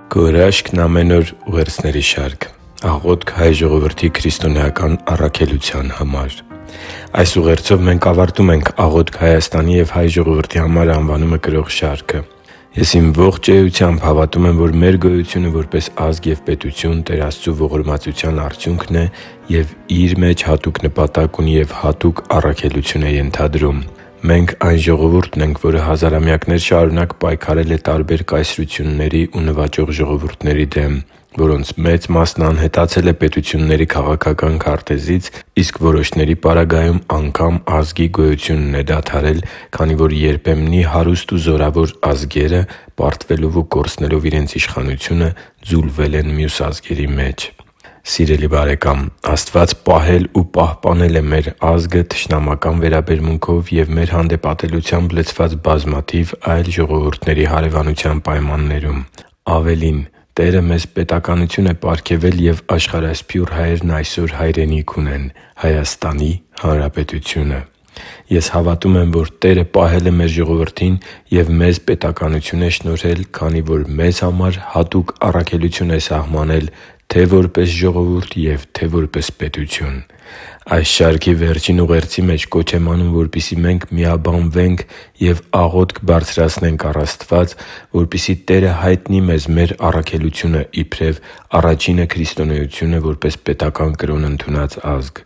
Քո հրաշքն ամեն օր ուղերձների շարք։ Աղոթք հայ ժողովրդի քրիստոնեական առաքելության համար։ Այս ուղերձով մենք ավարտում ենք «Աղոթք Հայաստանի և հայ ժողովրդի համար» անվանումը կրող շարքը։ Ես իմ ողջ էությամբ հավատում եմ, որ մեր գոյությունը որպես ազգ և պետություն Տեր Աստծու ողորմածության արդյունքն է և Իր մեջ հատուկ նպատակ ունի և հատուկ առաքելություն է ենթադրում։ Մենք այն ժողովուրդն ենք, որը հազարամյակներ շարունակ պայքարել է տարբեր կայսրությունների ու նվաճող ժողովուրդների դեմ, որոնց մեծ մասն անհետացել է պետությունների քաղաքական քարտեզից, իսկ որոշների պարագայում անգամ ազգի գոյությունն է դադարել, քանի որ երբեմնի հարուստ ու զորավոր ազգերը, պարտվելով ու կորցնելով իրենց իշխանությունը, ձուլվել են մյուս ազգերի մեջ։ Սիրելի՛ բարեկամ, Աստված պահել ու պահպանել է մեր ազգը թշնամական վերաբերմունքով և մեր հանդեպ ատելությամբ լցված բազմաթիվ այլ ժողովուրդների հարևանության պայմաններում։ Ավելին, Տերը մեզ պետականություն է պարգևել և աշխարհասփյուռ հայերն այսօր հայրենիք ունեն՝ Հայաստանի Հանրապետությունը։ Ես հավատում եմ, որ Տերը պահել է մեր ժողովրդին և մեզ պետականություն է շնորհել, քանի որ մեզ համար հատուկ առաքելություն է սահմանել թե՛ որպես ժողովուրդ և թե՛ որպես պետություն։ Այս շարքի վերջին ուղերձի մեջ կոչ եմ անում, որպեսզի մենք միաբանվենք և աղոթք բարձրացնենք առ Աստված, որպեսզի Տերը հայտնի մեզ մեր առաքելությունը իբրև առաջինը քրիստոնեությունը որպես պետական կրոն ընդունած ազգ։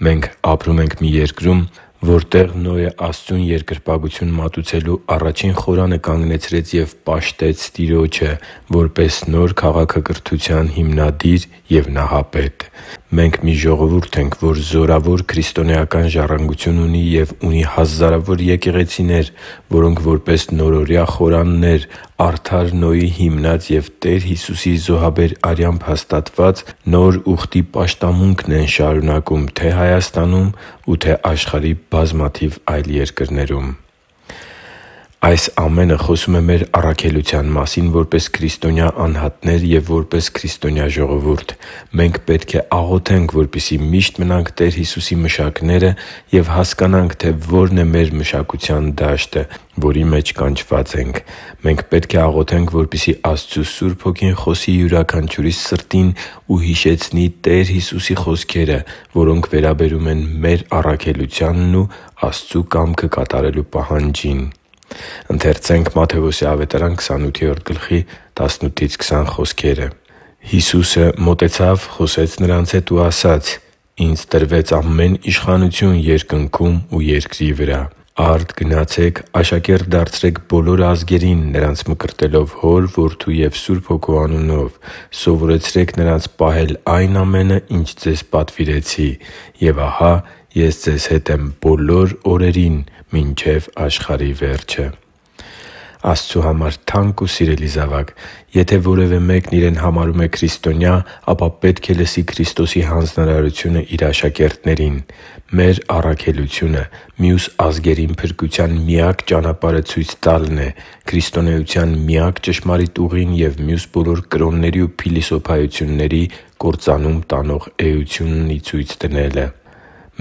Մենք ապրում ենք մի երկրում, որտեղ Նոյը Աստծուն երկրպագություն մատուցելու առաջին խորանը կանգնեցրեց և պաշտեց Տիրոջը՝ որպես նոր քաղաքակրթության հիմնադիր և նախապետ։ Մենք մի ժողովուրդ ենք, որ զորավոր քրիստոնեական ժառանգություն ունի և ունի հազարավոր եկեղեցիներ, որոնք որպես նորօրյա խորաններ արդար Նոյի հիմնած և Տեր Հիսուսի զոհաբեր արյամբ հաստատված նոր ուխտի պաշտամունքն են շարունակում թե՛ Հայաստանում ու թե՛ աշխարհի բազմաթիվ այլ երկրներում։ Այս ամենը խոսում է մեր առաքելության մասին որպես քրիստոնյա անհատներ և որպես քրիստոնյա ժողովուրդ։ Մենք պետք է աղոթենք, որպեսզի միշտ մնանք Տեր Հիսուսի մշակները և հասկանանք, թե ո՛րն է մեր մշակության դաշտը, որի մեջ կանչված ենք։ Մենք պետք է աղոթենք, որպեսզի Աստծու Սուրբ Հոգին խոսի յուրաքանչյուրի սրտին ու հիշեցնի Տեր Հիսուսի խոսքերը, որոնք վերաբերում են մեր առաքելությանն ու Աստծու կամքը կատարելու պահանջին։ «Հիսուսը մոտեցավ, խոսեց նրանց հետ ու ասաց. «Ինձ տրվեց ամեն իշխանություն երկնքում ու երկրի վրա։ Արդ գնացե՛ք, աշակերտ դարձրեք բոլոր ազգերին՝ նրանց մկրտելով Հոր, Որդու և Սուրբ Հոգու անունով, սովորեցրե՛ք նրանց պահել այն ամենը, ինչ ձեզ պատվիրեցի։ Եվ ահա Ես ձեզ հետ եմ բոլոր օրերին մինչև աշխարհի վերջը» (Մատթեոս 28.18-20): Աստծու համար թանկ ու սիրելի՛ զավակ, եթե որևէ մեկն իրեն համարում է քրիստոնյա, ապա պետք է լսի Քրիստոսի հանձնարարությունը Իր աշակերտներին։ Մեր առաքելությունը մյուս ազգերին փրկության միակ ճանապարհը ցույց տալն է, քրիստոնեության միակ ճշմարիտ ուղին և մյուս բոլոր կրոնների ու փիլիսոփայությունների կործանում տանող էությունն ի ցույց դնելը։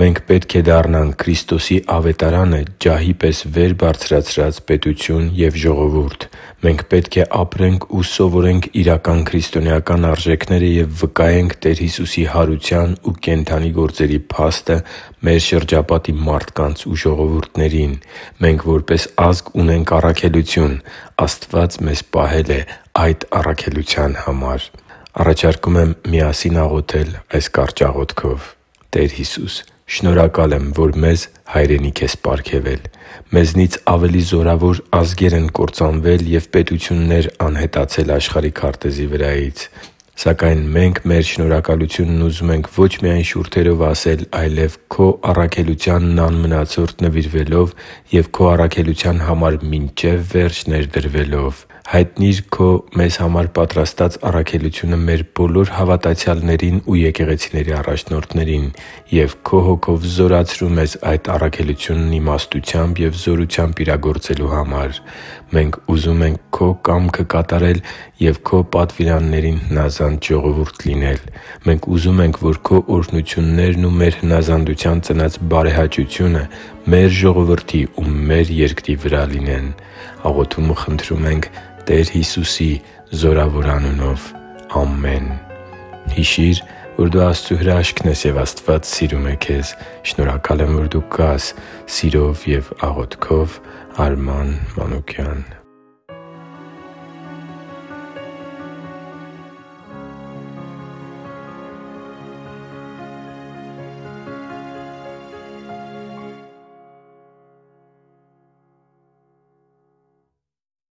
Մենք պետք է դառնանք Քրիստոսի Ավետարանը ջահի պես վեր բարձրացրած պետություն և ժողովուրդ։ Մենք պետք է ապրենք ու սովորենք իրական քրիստոնեական արժեքները և վկայենք Տեր Հիսուսի հարության ու կենդանի գործերի փաստը մեր շրջապատի մարդկանց ու ժողովուրդներին։ Մենք որպես ազգ ունենք առաքելություն։ Աստված մեզ պահել է այդ առաքելության համար։ Առաջարկում եմ միասին աղոթել այս կարճ աղոթքով. «Տեր Հիսուս, շնորհակալ եմ, որ մեզ հայրենիք ես պարգևել։ Մեզնից ավելի զորավոր ազգեր են կործանվել և պետություններ անհետացել աշխարհի քարտեզի վրայից։ Սակայն մենք մեր շնորհակալությունն ուզում ենք ոչ միայն շուրթերով ասել, այլև Քո առաքելությանն անմնացորդ նվիրվելով և Քո առաքելության համար մինչև վերջ ներդրվելով։ Հայտնի՛ր Քո մեզ համար պատրաստած առաքելությունը մեր բոլոր հավատացյալներին ու եկեղեցիների առաջնորդներին և Քո Հոգով զորացրու մեզ այդ առաքելությունն իմաստությամբ և զորությամբ իրագործելու համար։ Մենք ուզում ենք Քո կամքը կատարել և Քո պատվիրաններին հնազանդ ժողովուրդ լինել։ Մենք ուզում ենք, որ Քո օրհնություններն ու մեր հնազանդության ծնած բարեհաճությունը մեր ժողովրդի ու մեր երկրի վրա լինեն։ Աղոթում ու խնդրում ենք Տեր Հիսուսի զորավոր անունով։ Ամեն։ Հիշի՛ր, որ դու Աստծո հրաշքն ես, և Աստված սիրում է քեզ։ Շնորհակալ եմ, որ դու կա՛ս։ Սիրով և աղոթքով, Արման Մանուկյան։